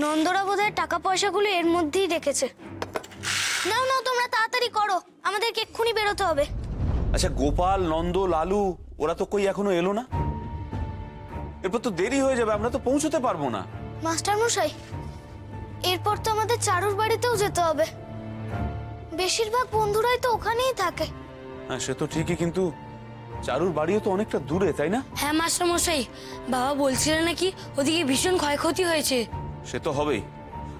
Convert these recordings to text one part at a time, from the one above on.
নন্দরা বোধহয় টাকা পয়সাগুলো এর মধ্যেই রেখেছে। নাও নাও, তোমরা তাড়াতাড়ি করো, আমাদেরকে এক্ষুনি বেরোতে হবে। আচ্ছা, গোপাল, নন্দ, লালু ওরা তো কই এখনো এলো না? এরপর তো দেরি হয়ে যাবে, আমরা তো পৌঁছতে পারবো না। মাস্টার মশাই, এরপর তো আমাদের চারুর বাড়িতেও যেতে হবে। বেশিরভাগ বন্ধুরাই তো ওখানেই থাকে। হ্যাঁ, সে তো ঠিকই, কিন্তু চারুর বাড়িও তো অনেকটা দূরে, তাই না? হ্যাঁ মাস্টার মশাই, বাবা বলছিলেন নাকি ওদিকে ভীষণ ক্ষয়ক্ষতি হয়েছে। সে তো হবেই।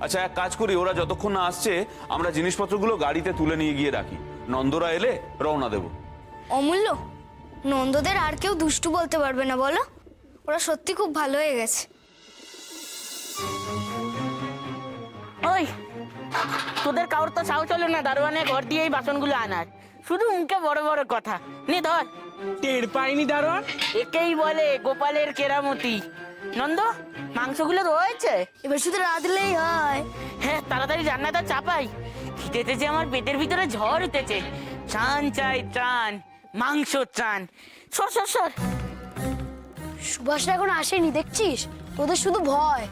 আচ্ছা, এক কাজ করি, ওরা যতক্ষণ না আসছে আমরা জিনিসপত্রগুলো গাড়িতে তুলে নিয়ে গিয়ে রাখি। নন্দরা এলে রওনা দেব। অমূল্য, নন্দদের আর কেউ দুষ্টু বলতে পারবে না বলো? ওরা সত্যি খুব ভালো হয়ে গেছে। ওই তোদের কাউর তো সাহস হলো না দারোয়ানের ঘর দিয়ে এই বাসনগুলো আনার, শুধু মুখে বড় বড় কথা। নে ধর। টের পাইনি দারোয়ান? একেই বলে গোপালের কেরামতি। নন্দ, মাংসগুলো রয়েছে? এবার শুধু রাঁধলেই হয়। হ্যাঁ, তাড়াতাড়ি রান্নাটা চাপাই। খিদেতে যে আমার পেটের ভিতরে ঝড় উঠেছে। ত্রাণ চাই ত্রাণ, মাংস ত্রাণ। সর সর সর। সুভাষরা এখন আসেনি দেখছিস? তোদের শুধু ভয়।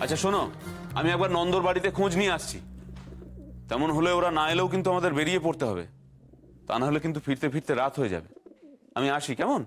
আচ্ছা শোনো, আমি একবার নন্দর বাড়িতে খোঁজ নিয়ে আসছি। তেমন হলে ওরা না এলেও কিন্তু আমাদের বেরিয়ে পড়তে হবে, তা না হলে কিন্তু ফিরতে ফিরতে রাত হয়ে যাবে। আমি আসি, কেমন?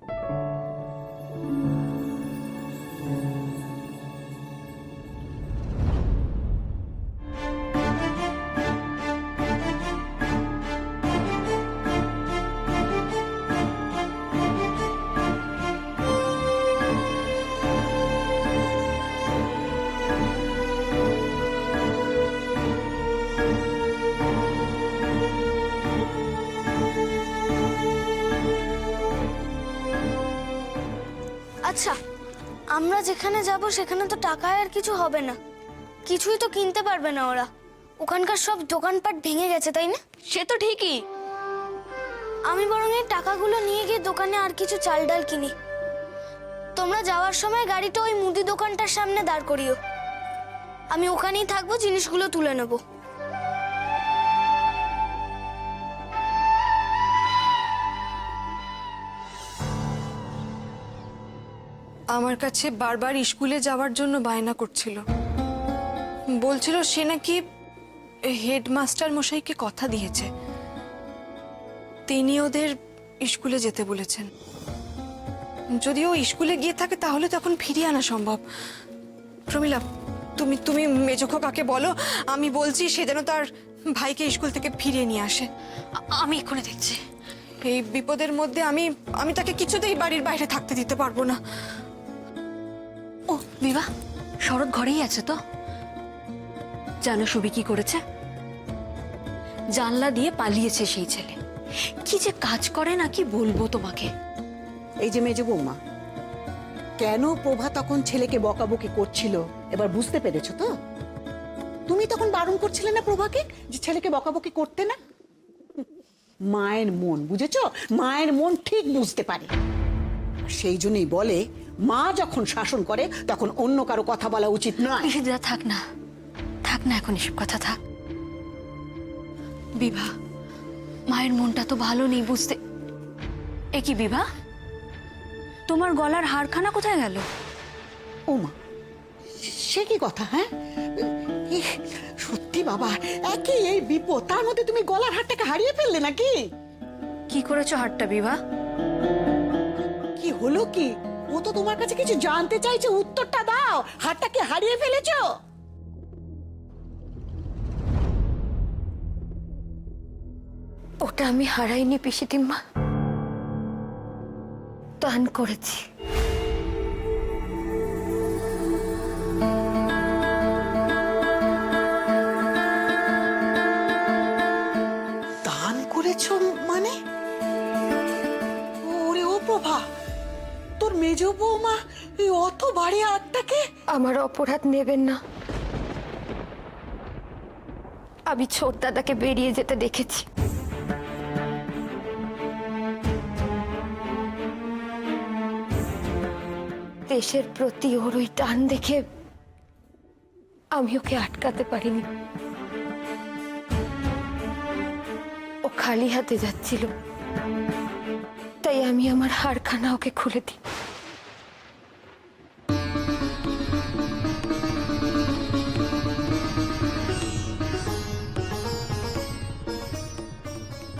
আচ্ছা, আমরা যেখানে যাব সেখানে তো টাকায় আর কিছু হবে না, কিছুই তো কিনতে পারবে না ওরা। ওখানকার সব দোকানপাট ভেঙে গেছে, তাই না? সে তো ঠিকই। আমি বরং এই টাকাগুলো নিয়ে গিয়ে দোকানে আর কিছু চাল ডাল কিনি। তোমরা যাওয়ার সময় গাড়িটা ওই মুদি দোকানটার সামনে দাঁড় করিও। আমি ওখানেই থাকবো, জিনিসগুলো তুলে নেব। আমার কাছে বারবার স্কুলে যাওয়ার জন্য বায়না করছিল। বলছিল সে নাকি হেডমাস্টার মশাইকে কথা দিয়েছে, তিনি ওদের স্কুলে যেতে বলেছেন। যদিও স্কুলে গিয়ে থাকে তাহলে তখন ফিরিয়ে আনা সম্ভব। প্রমিলা, তুমি তুমি মেজো খোকাকে বলো, আমি বলছি সে যেন তার ভাইকে স্কুল থেকে ফিরিয়ে নিয়ে আসে। আমি এক্ষুনি দেখছি। এই বিপদের মধ্যে আমি আমি তাকে কিছুতেই বাড়ির বাইরে থাকতে দিতে পারবো না। ও বিভা, শরৎ ঘরেই আছে তো? জানো সুবি কি করেছে? জানলা দিয়ে পালিয়েছে সেই ছেলে। কি যে কাজ করে না, কি বলবো তোমাকে। এই যে মেজো বৌমা, কেন প্রভা তখন ছেলেকে বকাবকি করছিল এবার বুঝতে পেরেছো তো? তুমি তখন বারণ করছিলে না প্রভাকে যে ছেলেকে বকাবকি করতে না? মায়ের মন বুঝেছো? মায়ের মন ঠিক বুঝতে পারে। সেই জন্যই বলে মা যখন শাসন করে তখন অন্য কারো কথা বলা উচিত নয়। দিদা থাক না, থাক না, এখন এসব কথা থাক। বিভা, মায়ের মনটা তো ভালো নেই বুঝতে। এ কি বিভা, তোমার গলার হারখানা কোথায় গেল? ও মা, সে কি কথা? হ্যাঁ, ইহ, সত্যি বাবা, একই এই বিপদ, তার মধ্যে তুমি গলার হারটাকে হারিয়ে ফেললে নাকি? কি করেছো হারটা বিভা? কি হলো কি? ও তো তোমার কাছে কিছু জানতে চাইছে, উত্তরটা দাও। হারটাকে হারিয়ে ফেলেছো? ওটা আমি হারাইনি পিসিটিম্মা, দান করেছি। দান করেছো মানে? ওরে ও প্রভা, তোর মেজো বৌমা এই অত ভারী হারটাকে? আমার অপরাধ নেবেন না, আমি ছোট দাদাকে বেরিয়ে যেতে দেখেছি। দেশের প্রতি ওর ওই টান দেখে আমি ওকে আটকাতে পারিনি। ও খালি হাতে যাচ্ছিল, তাই আমি আমার হারখানা ওকে খুলে দিই।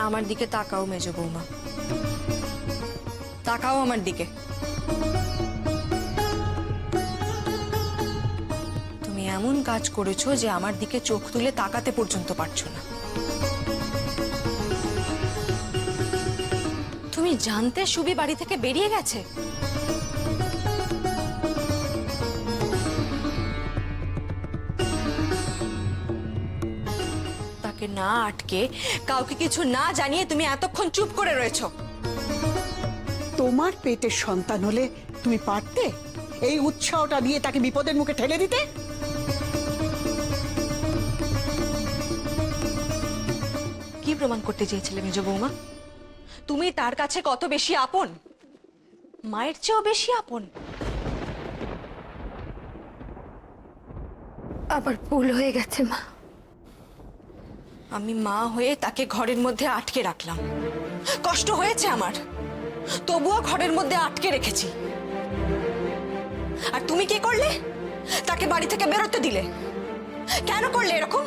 আমার দিকে তাকাও মেজ বৌমা, তাকাও আমার দিকে। তুমি এমন কাজ করেছো যে আমার দিকে চোখ তুলে তাকাতে পর্যন্ত পারছো না। তুমি জানতে সুবি বাড়ি থেকে বেরিয়ে গেছে? তাকে না আটকে, কাউকে কিছু না জানিয়ে তুমি এতক্ষণ চুপ করে রয়েছো। তোমার পেটের সন্তান হলে তুমি পারতে এই উৎসাহটা দিয়ে তাকে বিপদের মুখে ঠেলে দিতে? কি প্রমাণ করতে চেয়েছিলে মেজ বৌমা? তুমি তার কাছে কত বেশি আপন, মায়ের চেয়েও বেশি আপন। আবার ভুল হয়ে গেছে মা। আমি মা হয়ে তাকে ঘরের মধ্যে আটকে রাখলাম, কষ্ট হয়েছে আমার, তবুও ঘরের মধ্যে আটকে রেখেছি। আর তুমি কি করলে? তাকে বাড়ি থেকে বেরোতে দিলে। কেন করলে এরকম?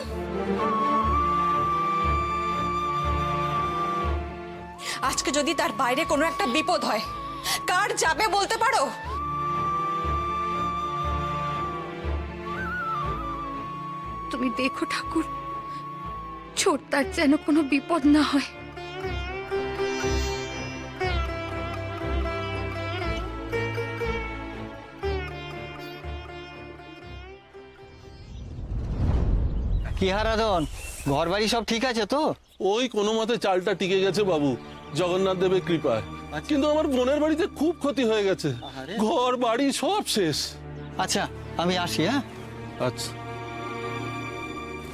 আজকে যদি তার বাইরে কোনো একটা বিপদ হয়, কার যাবে বলতে পারো? তুমি দেখো ঠাকুর, ছোটদার যেন কোনো বিপদ না হয়। কি হারাধন, ঘর বাড়ি সব ঠিক আছে তো? ওই কোনো মতে চালটা টিকে গেছে বাবু, জগন্নাথ দেবের কৃপায়। কিন্তু আমার বোনের বাড়িতে খুব ক্ষতি হয়ে গেছে, ঘর বাড়ি সব শেষ। আচ্ছা আমি আসি। হ্যাঁ আচ্ছা।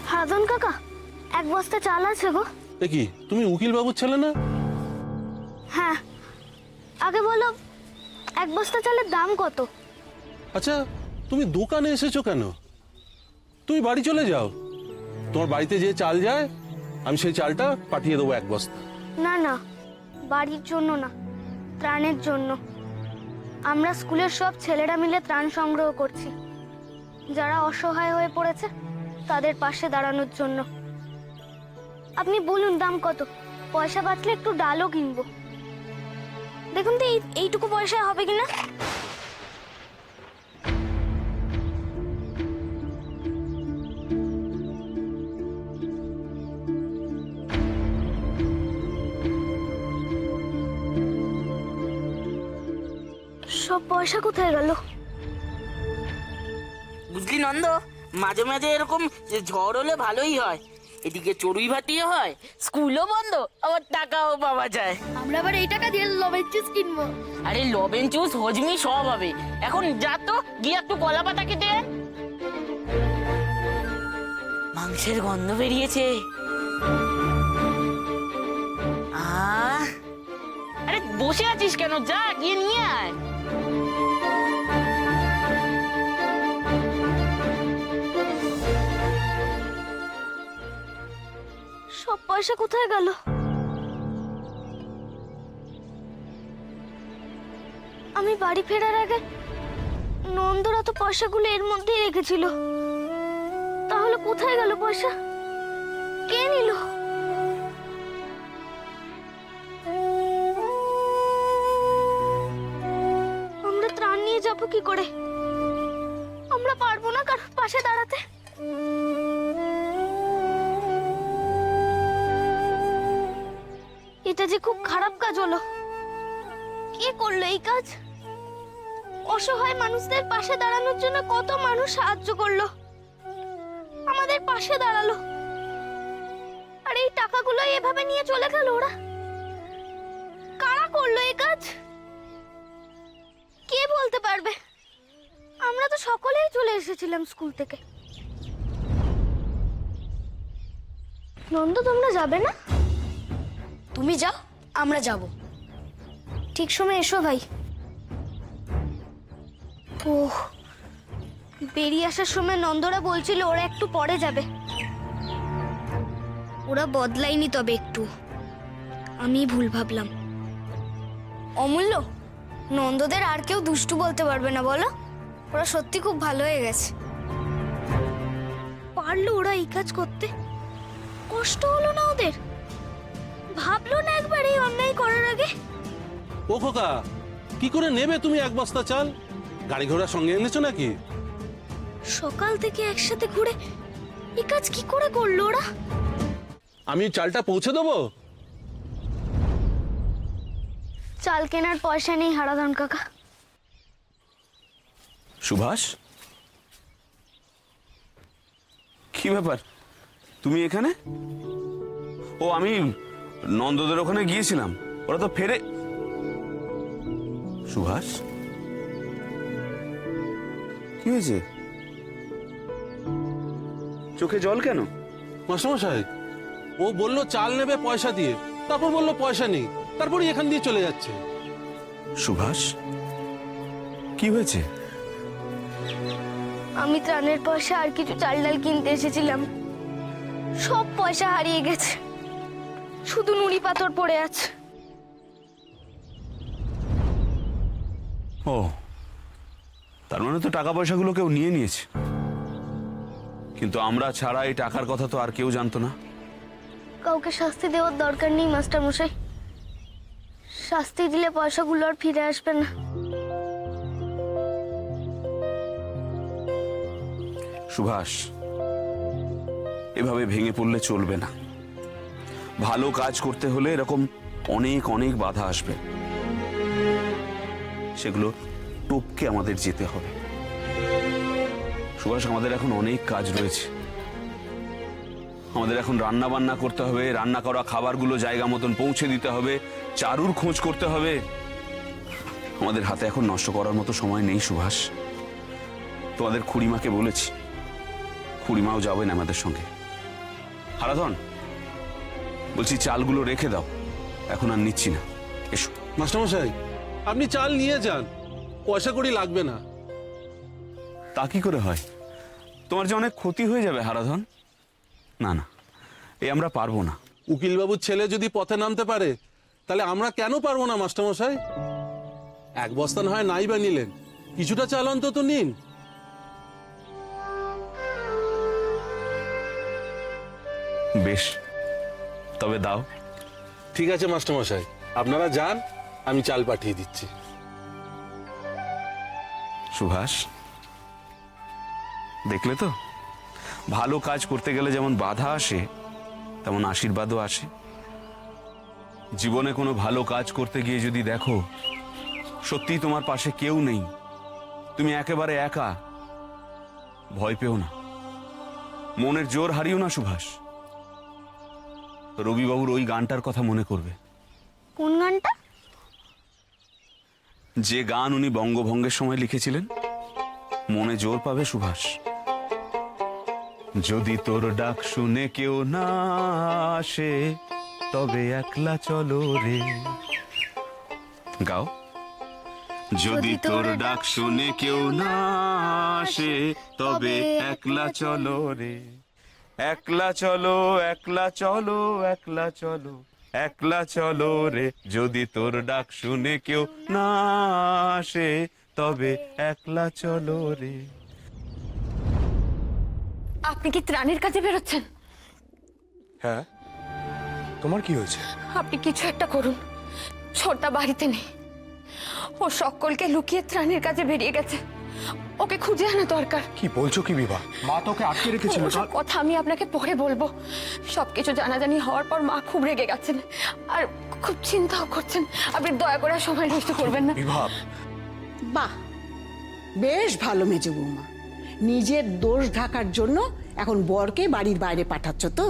হারাধন কাকা, এক বস্তা চাল আছে গো। এ কি, তুমি উকিল বাবুর ছেলে না? হ্যাঁ, আগে বলো এক বস্তা চালের দাম কত? আচ্ছা, তুমি দোকানে এসেছো কেন? তুমি বাড়ি চলে যাও, তোমার বাড়িতে যে চাল যায় আমি সেই চালটা পাঠিয়ে দেবো 1 বস্তা। না না, বাড়ির জন্য না, ত্রাণের জন্য। আমরা স্কুলের সব ছেলেরা মিলে ত্রাণ সংগ্রহ করছি, যারা অসহায় হয়ে পড়েছে তাদের পাশে দাঁড়ানোর জন্য। আপনি বলুন দাম কত, পয়সা বাঁচলে একটু ডালও কিনবো। দেখুন তো এইটুকু পয়সা হবে কিনা। সব পয়সা কোথায় গেল? বুঝলি নন্দ, মাঝে মাঝে এরকম ঝড় হলে ভালোই হয়। এদিকে চড়ুই ভাটিও হয়, স্কুলও বন্ধ, আবার টাকাও পাওয়া যায়। আমরা আবার এই টাকা দিয়ে লবেন চিজ কিনবো। আরে লবেন চুস হজমি সব হবে। এখন যা তো গিয়ে একটু কলা পাতা কেটে আন। মাংসের গন্ধ বেরিয়েছে। আরে বসে আছিস কেন, যা গিয়ে নিয়ে আয়। সব পয়সা কোথায় গেল? আমি বাড়ি ফেরার আগে নন্দরা তো পয়সাগুলো এর মধ্যেই রেখেছিল। তাহলে কোথায় গেল পয়সা? কে নিল? আমরা ত্রাণ নিয়ে যাবো কি করে? আমরা পারবো না কারোর পাশে দাঁড়াতে। এটা যে খুব খারাপ কাজ হলো। কে করলো এই কাজ? অসহায় মানুষদের পাশে দাঁড়ানোর জন্য কত মানুষ সাহায্য করলো, আমাদের পাশে দাঁড়ালো, আর এই টাকাগুলো এভাবে নিয়ে চলে গেল ওরা। কারা করলো এই কাজ? কে বলতে পারবে? আমরা তো সকলেই চলে এসেছিলাম স্কুল থেকে। নন্দ, তোমরা যাবে না? তুমি যাও, আমরা যাব। ঠিক সময় এসো ভাই। ওহ, বেরিয়ে আসার সময় নন্দরা বলছিল ওরা একটু পরে যাবে। ওরা বদলায়নি তবে একটু, আমি ভুল ভাবলাম। অমূল্য, নন্দদের আর কেউ দুষ্টু বলতে পারবে না বলো? ওরা সত্যি খুব ভালো হয়ে গেছে। পারলো ওরা এই কাজ করতে? কষ্ট হলো না ওদের? ভাবলো না একবার এই অন্যায় করার আগে? ও খোকা, কি করে নেবে তুমি এক বস্তা চাল? গাড়ি ঘোড়া সঙ্গে এনেছো নাকি? সকাল থেকে একসাথে ঘুরে এই কাজ কি করে করলো ওরা? আমি চালটা পৌঁছে দেবো। চাল কেনার পয়সা নেই হারাধন কাকা। সুভাষ, কি ব্যাপার তুমি এখানে? ও, আমি নন্দদের ওখানে গিয়েছিলাম, ওরা তো ফেরে। সুভাষ, কি হয়েছে? চোখে জল কেন? মাস্টারমশাই, ও বললো চাল নেবে পয়সা দিয়ে, তারপর বললো পয়সা নেই, তারপরই এখান দিয়ে চলে যাচ্ছে। সুভাষ, কি হয়েছে? আমি ত্রাণের পয়সা আর কিছু চাল ডাল কিনতে এসেছিলাম, সব পয়সা হারিয়ে গেছে, শুধু নুড়ি পাথর পড়ে আছে। ও, তার মানে তো টাকা পয়সাগুলো কেউ নিয়ে নিয়েছে। কিন্তু আমরা ছাড়া এই টাকার কথা তো আর কেউ জানতো না। কাউকে শাস্তি দেওয়ার দরকার নেই মাস্টার মশাই, শাস্তি দিলে পয়সাগুলো আর ফিরে আসবে না। সুভাষ, এভাবে ভেঙে পড়লে চলবে না। ভালো কাজ করতে হলে এরকম অনেক অনেক বাধা আসবে, সেগুলো টপকে আমাদের যেতে হবে। সুভাষ, আমাদের এখন অনেক কাজ রয়েছে। আমাদের এখন রান্না বান্না করতে হবে, রান্না করা খাবারগুলো জায়গা মতন পৌঁছে দিতে হবে, চারুর খোঁজ করতে হবে। আমাদের হাতে এখন নষ্ট করার মতো সময় নেই সুভাষ। তোমাদের খুড়িমাকে বলেছি, খুড়িমাও যাবেন আমাদের সঙ্গে। হারাধন, বলছি চালগুলো রেখে দাও, এখন আর নিচ্ছি না, এসো। মাস্টারমশাই, আপনি চাল নিয়ে যান, পয়সা কড়ি লাগবে না। তা কি করে হয়? তোমার যে অনেক ক্ষতি হয়ে যাবে হারাধন। না না, এই আমরা পারবো না। উকিলবাবুর ছেলে যদি পথে নামতে পারে, তাহলে আমরা কেন পারবো না মাস্টারমশাই? এক বস্তা না হয় নাই বা নিলেন, কিছুটা চাল অন্তত নিন। বেশ, তবে দাও। ঠিক আছে মাস্টারমশাই, আপনারা যান, আমি চাল পাঠিয়ে দিচ্ছি। সুভাষ, দেখলে তো, ভালো কাজ করতে গেলে যেমন বাধা আসে তেমন আশীর্বাদও আসে। জীবনে কোনো ভালো কাজ করতে গিয়ে যদি দেখো সত্যি তোমার পাশে কেউ নেই, তুমি একেবারে একা, ভয় পেও না, মনের জোর হারিও না সুভাষ। রবিবাবুর ওই গানটার কথা মনে করবে। কোন গানটা? যে গান উনি বঙ্গভঙ্গের সময় লিখেছিলেন। মনে জোর পাবে সুভাষ। যদি তোর ডাক শুনে কেউ না আসে, তবে একলা চলো রে। গাও। যদি তোর ডাক শুনে কেউ না আসে, তবে একলা চলো রে। একলা চলো, একলা চলো, একলা চলো, একলা চলো রে। যদি তোর ডাক শুনে কেউ না আসে, তবে একলা চলো রে। আপনি কি ত্রাণের কাছে বেরোচ্ছেন? হ্যাঁ, তোমার কি হয়েছে? আপনি কিছু একটা করুন, ছোটদা বাড়িতে নেই, ও সকলকে লুকিয়ে ত্রাণের কাছে বেরিয়ে গেছে, ওকে খুঁজে আনা দরকার। কি বলছো কি বিভা? মা তোকে আটকে রেখেছিল। ওসব কথা আমি আপনাকে পরে বলবো। সবকিছু জানাজানি হওয়ার পর মা খুব রেগে গেছেন আর খুব চিন্তাও করছেন। আপনি দয়া করে আর সময় নষ্ট করবেন না। বিভা, বাহ, বেশ ভালো মেজো বৌমা। নিজের দোষ ঢাকার জন্য এখন বরকে বাড়ির বাইরে পাঠাচ্ছ তো?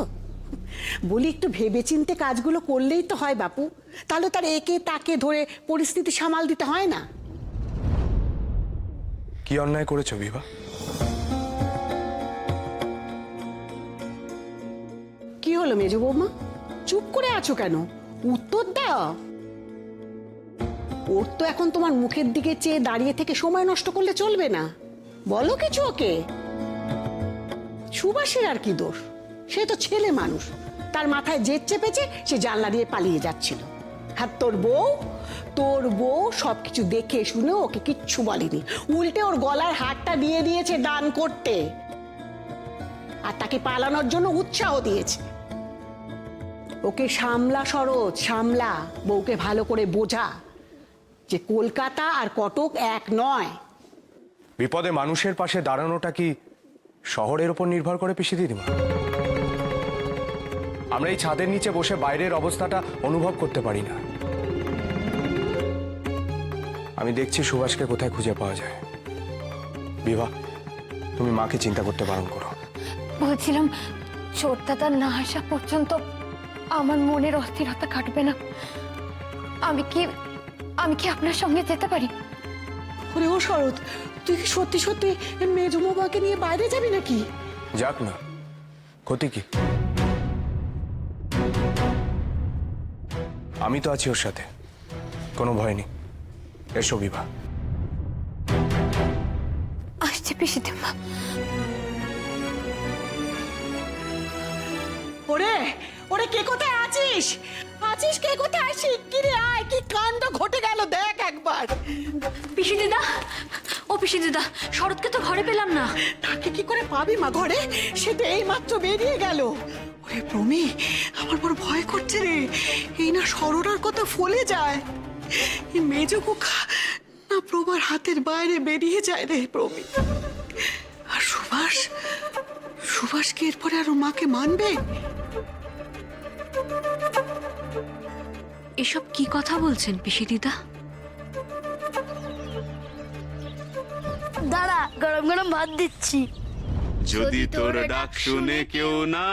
বলি, একটু ভেবেচিন্তে কাজগুলো করলেই তো হয় বাপু, তাহলে তার একে তাকে ধরে পরিস্থিতি সামাল দিতে হয় না। কি অন্যায় করেছো বিভা? কি হলো মেজো বৌমা, চুপ করে আছো কেন? উত্তর দাও। ওর তো এখন তোমার মুখের দিকে চেয়ে দাঁড়িয়ে থেকে সময় নষ্ট করলে চলবে না, বলো কিছু ওকে। সুভাষের আর কি দোষ? সে তো ছেলে মানুষ, তার মাথায় জেদ চেপেছে, সে জানলা দিয়ে পালিয়ে যাচ্ছিল। আর তোর বউ সবকিছু দেখে শুনে ওকে কিচ্ছু বলেনি, উল্টে ওর গলার হারটা দিয়ে দিয়েছে দান করতে, আর তাকে পালানোর জন্য উৎসাহ দিয়েছে। ওকে সামলা শরৎ, সামলা। বউকে ভালো করে বোঝা যে কলকাতা আর কটক এক নয়। বিপদে মানুষের পাশে দাঁড়ানোটা কি শহরের উপর নির্ভর করে পিসি দিদিমা? আমরা এই ছাদের নিচে বসে বাইরের অবস্থাটা অনুভব করতে পারি না। আমি দেখছি সুভাষকে কোথায় খুঁজে পাওয়া যায়। বিভা, তুমি মাকে চিন্তা করতে বারণ করো। বলছিলাম ছোটদাদা না আসা পর্যন্ত আমার মনের অস্থিরতা কাটবে না। আমি কি আপনার সঙ্গে যেতে পারি? ওরে ও শরৎ, তুই কি সত্যি সত্যি মেজো বৌমাকে নিয়ে বাইরে যাবি নাকি? যাক না, ক্ষতি কি? আমি তো আছি ওর সাথে, কোনো ভয় নেই। এসো বিভা। আসছে পিসিমা। ওরে ওরে, কে কোথায় আছিস? কে কোথায়? শিগগিরই আয়, কি কাণ্ড ঘটে গেল দেখ একবার। পিসি দিদা, ও পিসি দিদা, শরৎকে তো ঘরে পেলাম না। তাকে কি করে পাবি মা ঘরে? সে তো এই মাত্র বেরিয়ে গেল। ওরে প্রমি, আমার বড় ভয় করছে রে। এই না সরোরার কথা ফলে যায়, এই মেজো খোকা না প্রভার হাতের বাইরে বেরিয়ে যায় রে প্রমি। আর সুভাষ কি এরপরে আর ওর মাকে মানবে? এসব কি কথা বলছেন পিসি দিদা? দাঁড়া, গরম গরম ভাত দিচ্ছি। যদি তোর ডাক শুনে কেউ না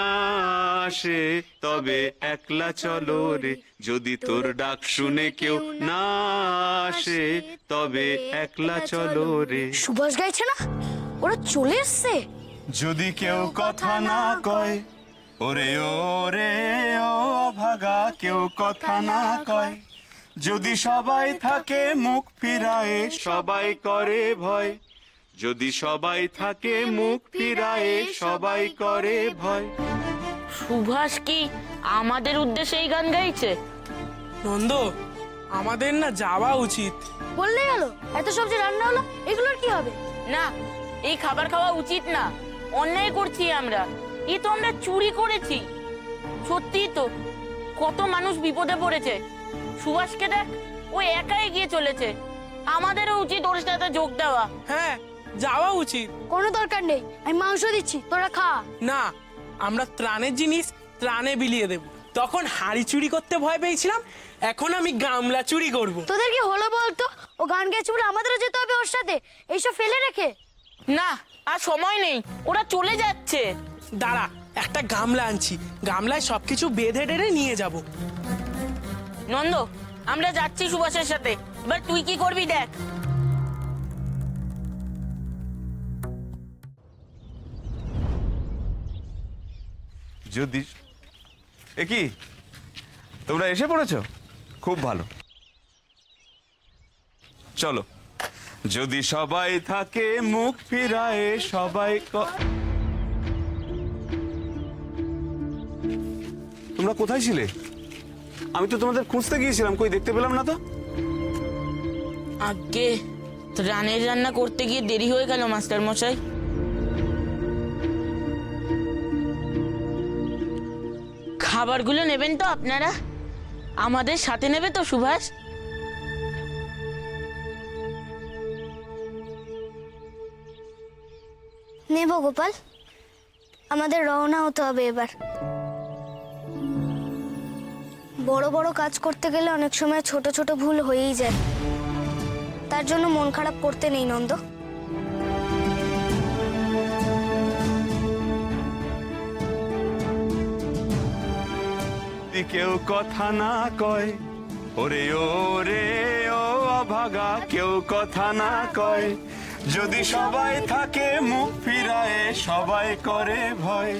আসে তবে একলা চলো রে। যদি তোর ডাক শুনে কেউ না আসে তবে একলা চলো রে। সুভাষ গাইছে না? ওরা চলে এসছে। যদি কেউ কথা না কয়, ওরে ওরে ও ভাগা, কেউ কথা না কয়। যদি সবাই থাকে মুখ ফিরায়ে, সবাই করে ভয়। যদি সবাই থাকে মুখ ফিরায়ে, সবাই করে ভয়। সুভাষ কি আমাদের উদ্দেশ্যে এই গান গাইছে? নন্দ, আমাদের না যাওয়া উচিত। বললে গেল, এত সবজি রান্না হলো, এগুলোর কি হবে? না, এই খাবার খাওয়া উচিত না। অন্যায় করছি আমরা। এই তো আমরা চুরি করেছি। সত্যিই তো কত মানুষ বিপদে পড়েছে। সুভাষকে দেখ, ও একাই গিয়ে চলেছে। আমাদেরও উচিত ওর সাথে যোগ দেওয়া। হ্যাঁ, যাওয়া উচিত। কোনো দরকার নেই, আমি মাংস দিচ্ছি, তোরা খা। না, আমরা ত্রাণের জিনিস ত্রাণে বিলিয়ে দেব। তখন হাড়ি চুরি করতে ভয় পেয়েছিলাম, এখন আমি গামলা চুরি করব। তোদের কি হলো বলতো? ও গান গেছে বলে আমাদেরও যেতে হবে ওর সাথে, এইসব ফেলে রেখে? না, আর সময় নেই, ওরা চলে যাচ্ছে। দাঁড়া, একটা গামলা আনছি, গামলায় সবকিছু বেঁধে টেনে নিয়ে যাব। নন্দ, আমরা যাচ্ছি সুভাষের সাথে। এবার তুই কি করবি দেখ। যদি এ কি, তোমরা এসে পড়েছো? খুব ভালো, চলো। যদি সবাই থাকে মুখ ফিরায়ে, সবাই তোমরা কোথায় ছিলে? আমি তো তোমাদের খুঁজতে গিয়েছিলাম, কই দেখতে পেলাম না তো। আগে রানের রান্না করতে গিয়ে দেরি হয়ে গেল মাস্টার মশাই। খাবারগুলো নেবেন তো আপনারা? আমাদের সাথে নেবে তো সুভাষ? নেব গোপাল, আমাদের রওনা হতে হবে এবার। বড় বড় কাজ করতে গেলে অনেক সময় ছোট ছোট ভুল হয়েই যায়। তার জন্য মন খারাপ করতে নেই নন্দ। কেউ কথা না কয়, ওরে ওরে ও অভাগা, কেউ কথা না কয়। যদি সবাই থাকে মুখ ফিরায়ে, সবাই করে ভয়।